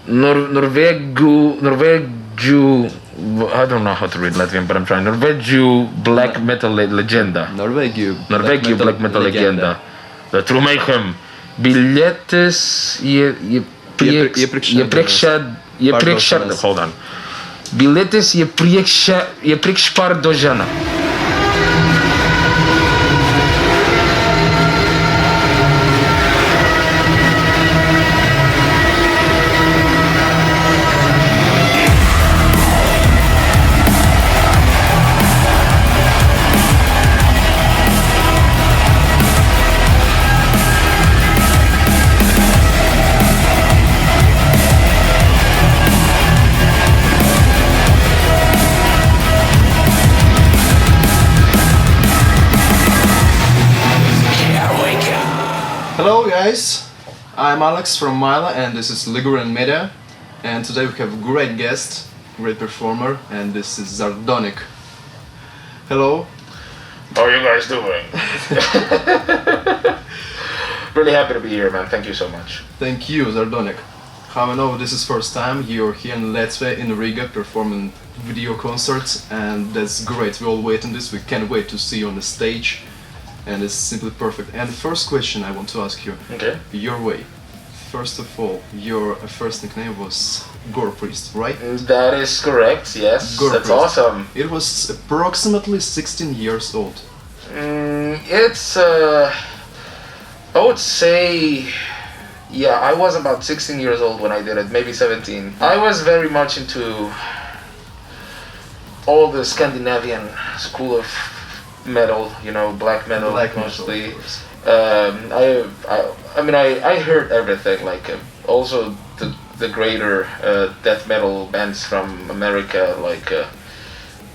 Norvegiu. I don't know how to read Latvian, but I'm trying. Norvegiu black metal legenda. Norvegiu black metal legenda. Trumechem. Biletes hold on. Biletes je priekšpar do žena. Hello guys, I'm Alex from Mila and this is Ligurian Media, and today we have a great guest, great performer, and this is Zardonic. Hello. How are you guys doing? Really happy to be here, man. Thank you so much. Thank you, Zardonic. How I know this is first time you're here in Latvia, in Riga, performing video concerts, and that's great. We all wait on this. We can't wait to see you on the stage. And it's simply perfect. And the first question I want to ask you, Okay. your way. First of all, your first nickname was Gore Priest, right? That is correct, yes. Gore That's Priest. awesome. It was approximately 16 years old. It's, I would say, yeah, I was about 16 years old when I did it, maybe 17. I was very much into all the Scandinavian school of metal, you know, black metal mostly. I heard everything, like also the greater death metal bands from America, like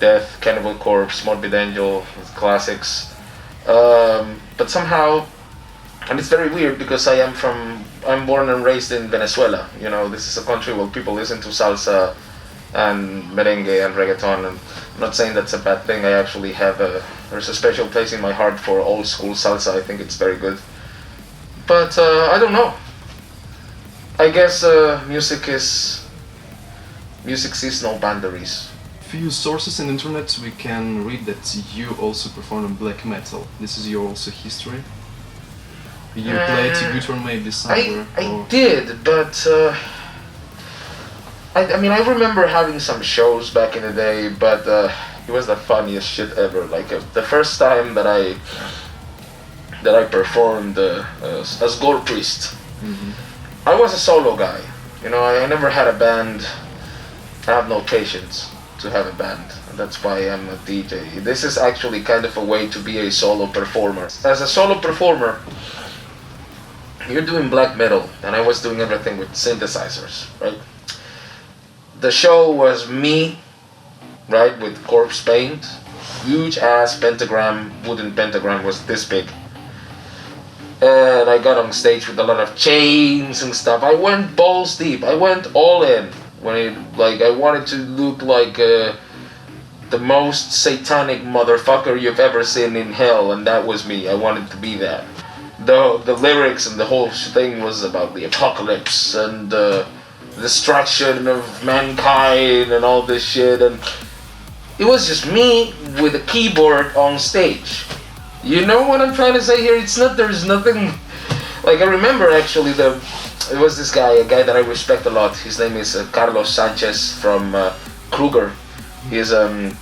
Death, Cannibal Corpse, Morbid Angel, classics. But somehow, and it's very weird because I'm born and raised in Venezuela. You know, this is a country where people listen to salsa and merengue and reggaeton, and I'm not saying that's a bad thing. I actually have there's a special place in my heart for old school salsa. I think it's very good. But I don't know. I guess music sees no boundaries. Few sources in the internet we can read that you also perform in black metal. This is your also history. You played guitar maybe somewhere. I did, but I remember having some shows back in the day, but it was the funniest shit ever. Like the first time that I performed as Gore Priest, I was a solo guy. You know, I never had a band. I have no patience to have a band. And that's why I'm a DJ. This is actually kind of a way to be a solo performer. As a solo performer, you're doing black metal, and I was doing everything with synthesizers, right? The show was me, right, with corpse paint, huge ass pentagram, wooden pentagram was this big. And I got on stage with a lot of chains and stuff. I went balls deep. I went all in. I wanted to look like the most satanic motherfucker you've ever seen in hell, and that was me. I wanted to be that. The lyrics and the whole thing was about the apocalypse and destruction of mankind and all this shit, and it was just me with a keyboard on stage. You know what I'm trying to say here? There's nothing, like I remember actually it was this guy, a guy that I respect a lot. His name is Carlos Sanchez from Kruger. He's a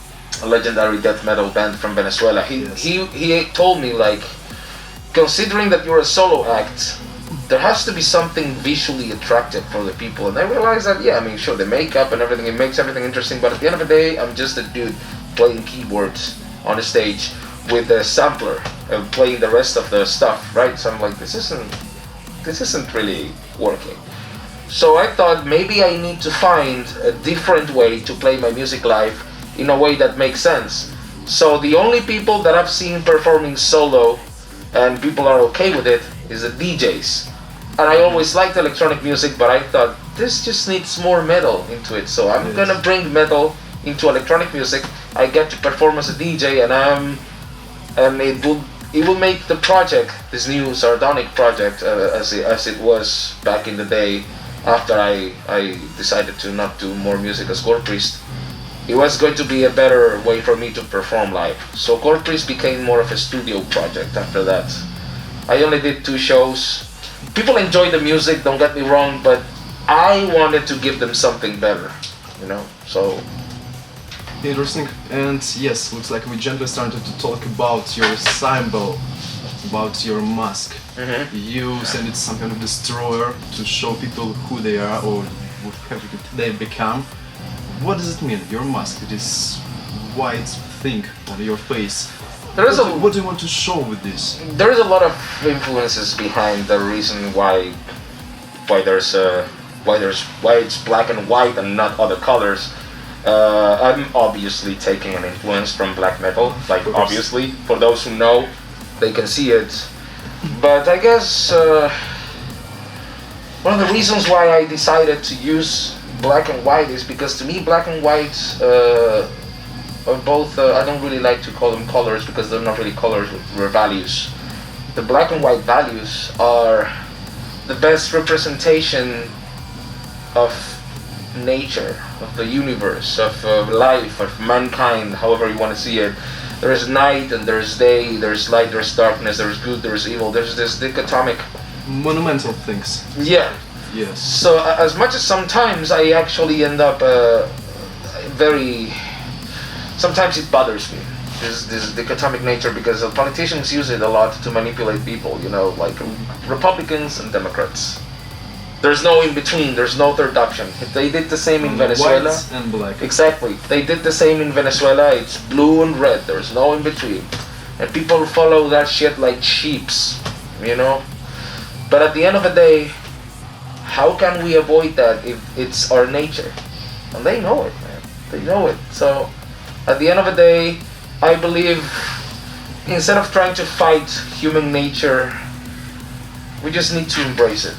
legendary death metal band from Venezuela. He told me, like, considering that you're a solo act, there has to be something visually attractive for the people. And I realized that, yeah, I mean, sure, the makeup and everything, it makes everything interesting, but at the end of the day, I'm just a dude playing keyboards on the stage with a sampler and playing the rest of the stuff, right? So I'm like, this isn't really working. So I thought maybe I need to find a different way to play my music live in a way that makes sense. So the only people that I've seen performing solo and people are okay with it is the DJs. And I always liked electronic music, but I thought this just needs more metal into it. So I'm gonna bring metal into electronic music. I get to perform as a DJ, and it will make the project, this new Sardonic project, as it was back in the day, after I decided to not do more music as Gore Priest, it was going to be a better way for me to perform live. So Gore Priest became more of a studio project after that. I only did 2 shows. People enjoyed the music, don't get me wrong, but I wanted to give them something better, you know, so... Interesting. And yes, looks like we gently started to talk about your symbol, about your mask. You said it's some kind of destroyer to show people who they are or what they become. What does it mean, your mask, this white thing on your face? What do you want to show with this? There is a lot of influences behind the reason why it's black and white and not other colors. I'm obviously taking an influence from black metal, like obviously, for those who know, they can see it. But I guess one of the reasons why I decided to use black and white is because to me black and white are both, I don't really like to call them colors because they're not really colors, they're values. The black and white values are the best representation of nature, of the universe, of life, of mankind, however you want to see it. There is night and there is day, there is light, there is darkness, there is good, there is evil, there's this dichotomic... Monumental things. Yeah. Yes. So as much as sometimes I actually end up sometimes it bothers me, this dichotomic nature, because politicians use it a lot to manipulate people, you know, like Republicans and Democrats. There's no in between, there's no third option. They did the same in Venezuela. White and black. Exactly. They did the same in Venezuela, it's blue and red, there's no in between. And people follow that shit like sheeps, you know? But at the end of the day, how can we avoid that if it's our nature? And they know it, man. They know it. So, at the end of the day, I believe instead of trying to fight human nature, we just need to embrace it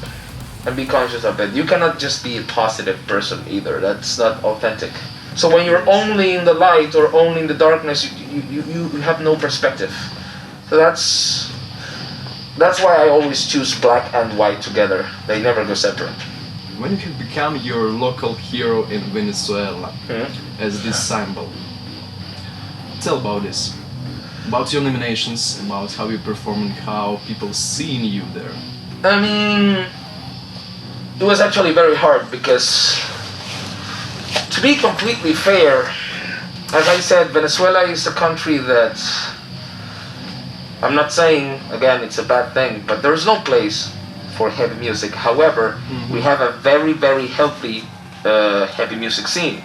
and be conscious of it. You cannot just be a positive person either. That's not authentic. So when you're only in the light or only in the darkness, you have no perspective. So that's why I always choose black and white together. They never go separate. When you have become your local hero in Venezuela as this symbol, tell about this. About your nominations, about how you perform and how people seen you there. I mean, it was actually very hard because, to be completely fair, as I said, Venezuela is a country that, I'm not saying, again, it's a bad thing, but there's no place for heavy music. However, we have a very, very healthy heavy music scene.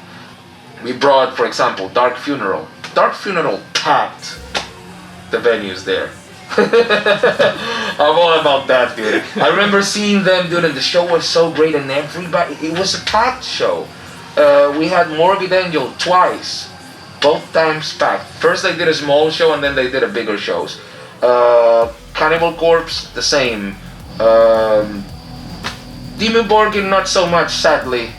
We brought, for example, Dark Funeral. Dark Funeral packed the venues there. I'm all about that, dude. I remember seeing them, dude, and the show was so great, and everybody, it was a packed show. We had Morbid Angel twice, both times packed. First they did a small show, and then they did a bigger shows. Cannibal Corpse, the same. Dimmu Borgir, not so much, sadly.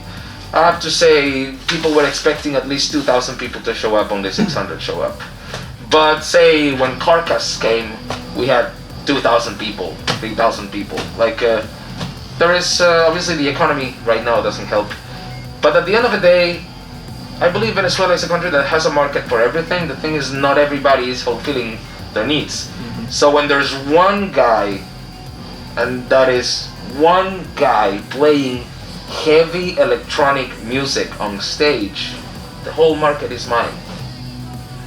I have to say, people were expecting at least 2,000 people to show up, only 600 show up. But say when Carcass came, we had 2,000 people, 3,000 people. Like, there is, obviously the economy right now doesn't help. But at the end of the day, I believe Venezuela is a country that has a market for everything. The thing is, not everybody is fulfilling their needs. So when there's one guy, and that is one guy playing heavy electronic music on stage, the whole market is mine.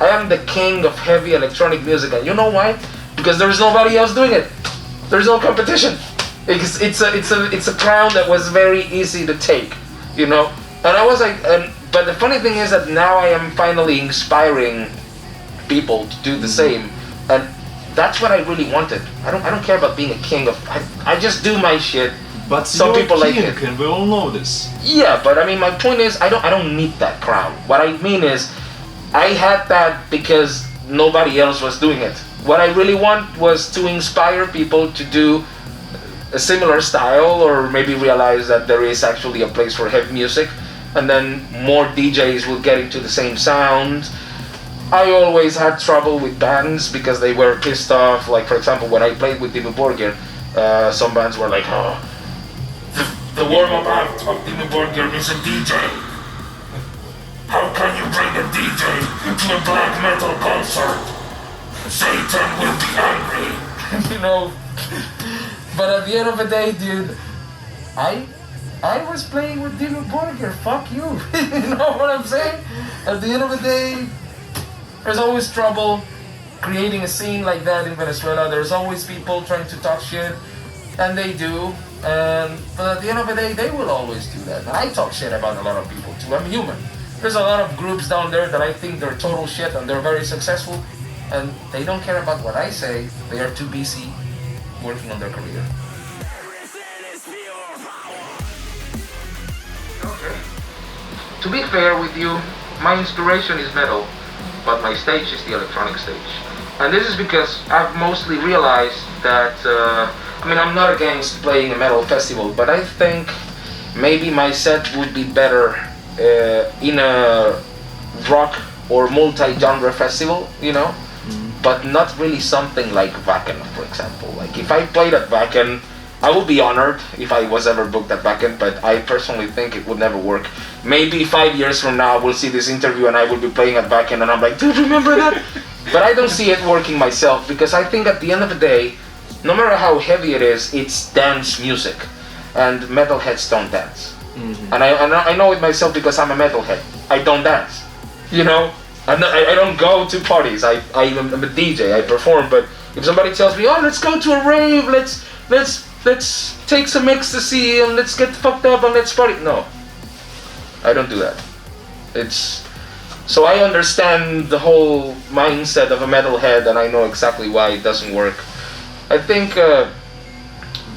I am the king of heavy electronic music, and you know why? Because there is nobody else doing it. There's no competition. It's a crown that was very easy to take, you know. And I was like, but the funny thing is that now I am finally inspiring people to do the same, and that's what I really wanted. I don't care about being a king of. I just do my shit. But some people like it, and we all know this. Yeah, but I mean, my point is, I don't need that crown. What I mean is, I had that because nobody else was doing it. What I really want was to inspire people to do a similar style, or maybe realize that there is actually a place for heavy music, and then more DJs will get into the same sound. I always had trouble with bands because they were pissed off. Like, for example, when I played with Dimmu Borgir, some bands were like, oh, the The warm-up act of Dimmu Borgir is a DJ. How can you bring a DJ to a black metal concert? Satan will be angry. You know, but at the end of the day, dude, I was playing with Dimmu Borgir, fuck you. You know what I'm saying? At the end of the day, there's always trouble creating a scene like that in Venezuela. There's always people trying to talk shit, and they do. But at the end of the day, they will always do that. And I talk shit about a lot of people too. I'm human. There's a lot of groups down there that I think they're total shit and they're very successful, and they don't care about what I say. They are too busy working on their career. Okay. To be fair with you, my inspiration is metal, but my stage is the electronic stage. And this is because I've mostly realized that, I'm not against playing a metal festival, but I think maybe my set would be better in a rock or multi-genre festival, you know? But not really something like Wacken, for example. Like if I played at Wacken, I would be honored if I was ever booked at Wacken, but I personally think it would never work. Maybe 5 years from now we'll see this interview and I will be playing at Wacken and I'm like, dude, remember that? But I don't see it working myself, because I think at the end of the day, no matter how heavy it is, it's dance music, and metalheads don't dance. And I know it myself because I'm a metalhead. I don't dance, you know. I don't go to parties. I'm a DJ. I perform. But if somebody tells me, oh, let's go to a rave, let's take some ecstasy and let's get fucked up and let's party. No, I don't do that. So I understand the whole mindset of a metalhead, and I know exactly why it doesn't work. I think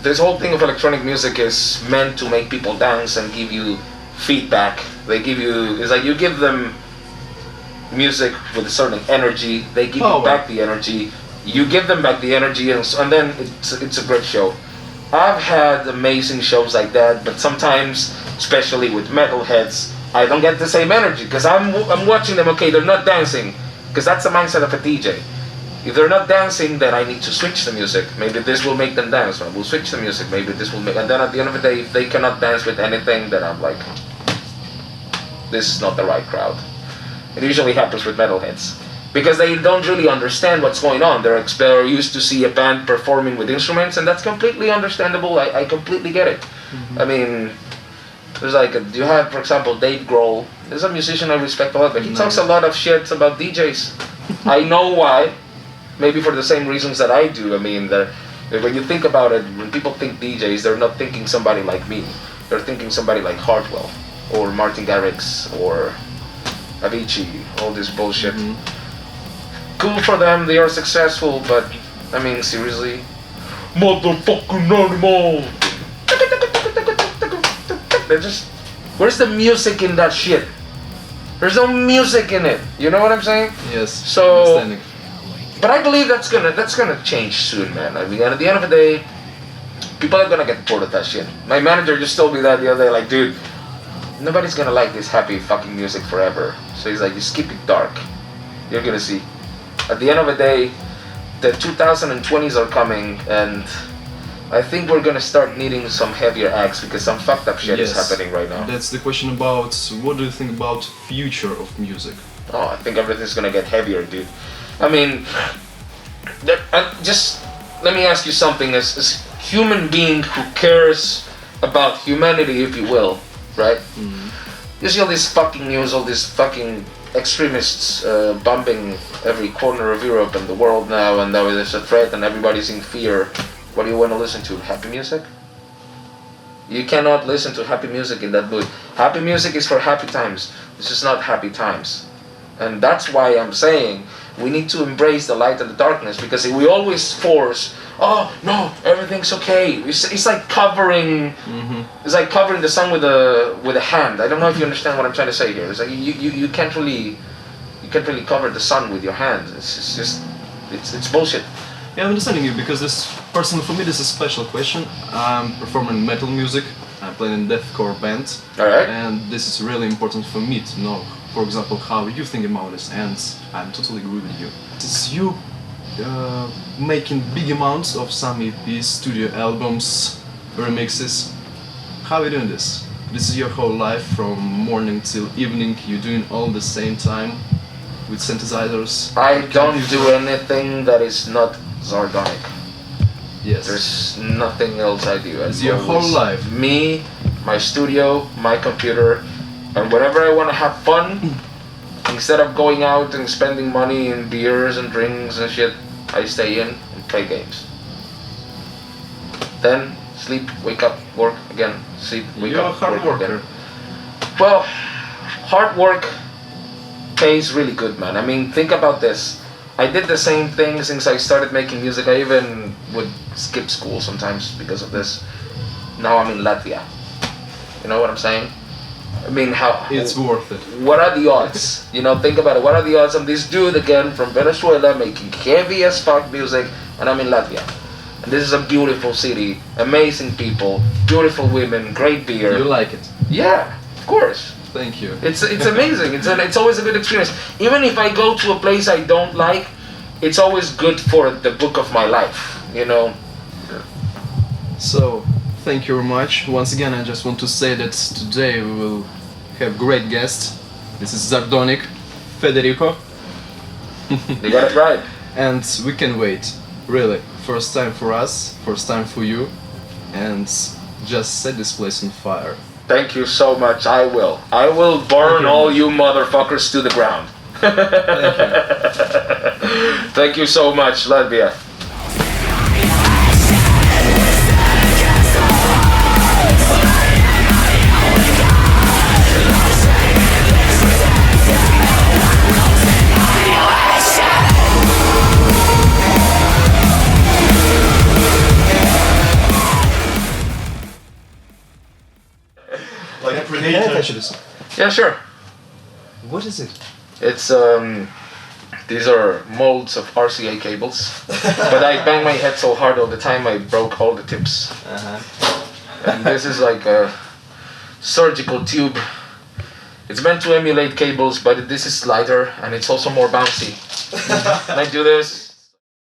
this whole thing of electronic music is meant to make people dance and give you feedback. It's like you give them music with a certain energy, they give you back the energy, you give them back the energy, and then it's a great show. I've had amazing shows like that, but sometimes, especially with metalheads, I don't get the same energy, because I'm watching them, okay, they're not dancing, because that's the mindset of a DJ. If they're not dancing, then I need to switch the music. Maybe this will make them dance. We'll switch the music. Maybe this will make... And then at the end of the day, if they cannot dance with anything, then I'm like, this is not the right crowd. It usually happens with metalheads, because they don't really understand what's going on. They're used to see a band performing with instruments, and that's completely understandable. I completely get it. I mean, there's you have, for example, Dave Grohl. He's a musician I respect a lot, but he talks a lot of shit about DJs. I know why. Maybe for the same reasons that I do. I mean, when you think about it, when people think DJs, they're not thinking somebody like me. They're thinking somebody like Hartwell, or Martin Garrix, or Avicii, all this bullshit. Cool for them, they are successful, but, I mean, seriously? Motherfucking animal! They're just... Where's the music in that shit? There's no music in it, you know what I'm saying? Yes, so... But I believe that's gonna change soon, man. I mean, at the end of the day, people are gonna get bored of that shit. My manager just told me that the other day, like, dude, nobody's gonna like this happy fucking music forever. So he's like, just keep it dark. You're gonna see. At the end of the day, the 2020s are coming, and I think we're gonna start needing some heavier acts, because some fucked up shit is happening right now. That's the question about what do you think about future of music? Oh, I think everything's gonna get heavier, dude. I mean, just let me ask you something. As a human being who cares about humanity, if you will, right? You see all this fucking news, all these fucking extremists bombing every corner of Europe and the world now, and now there's a threat and everybody's in fear. What do you want to listen to? Happy music? You cannot listen to happy music in that mood. Happy music is for happy times. This is not happy times. And that's why I'm saying we need to embrace the light and the darkness, because if we always force, oh no, everything's okay. It's like covering, it's like covering the sun with a hand. I don't know if you understand what I'm trying to say here. It's like you can't really cover the sun with your hand. It's bullshit. Yeah, I'm understanding you, because this personally for me this is a special question. I'm performing metal music. I'm playing in deathcore band. Alright. And this is really important for me to know, for example, how you think about this, and I'm totally agree with you. It's you making big amounts of some EPs, studio albums, remixes. how are you doing this? This is your whole life from morning till evening. You're doing all the same time with synthesizers. I don't do anything that is not Zardonic. Yes. There's nothing else I do. It's your whole life. Me, my studio, my computer, and whenever I want to have fun, instead of going out and spending money in beers and drinks and shit, I stay in and play games. Then sleep, wake up, work again, sleep, wake You're a up, hard work worker. again. Well, hard work pays really good, man. I mean, think about this. I did the same thing since I started making music. I even would skip school sometimes because of this. Now I'm in Latvia. You know what I'm saying? I mean, It's worth it. what are the odds? You know, think about it. What are the odds of this dude again from Venezuela making heavy as fuck music, and I'm in Latvia? And this is a beautiful city, amazing people, beautiful women, great beer. You like it. Yeah, of course. Thank you. It's amazing. It's always a good experience. Even if I go to a place I don't like, it's always good for the book of my life. You know. So, thank you very much. Once again, I just want to say that today we will have great guest. This is Zardonic, Federico, You got it right. and we can wait. Really, first time for us, first time for you, and just set this place on fire. Thank you so much. I will. I will burn all you motherfuckers to the ground. Thank you. Thank you so much, Latvia. Like a Can I predator. touch this? Yeah, sure. What is it? It's these are molds of RCA cables, but I bang my head so hard all the time I broke all the tips. And this is like a surgical tube. It's meant to emulate cables, but this is lighter and it's also more bouncy. And I do this.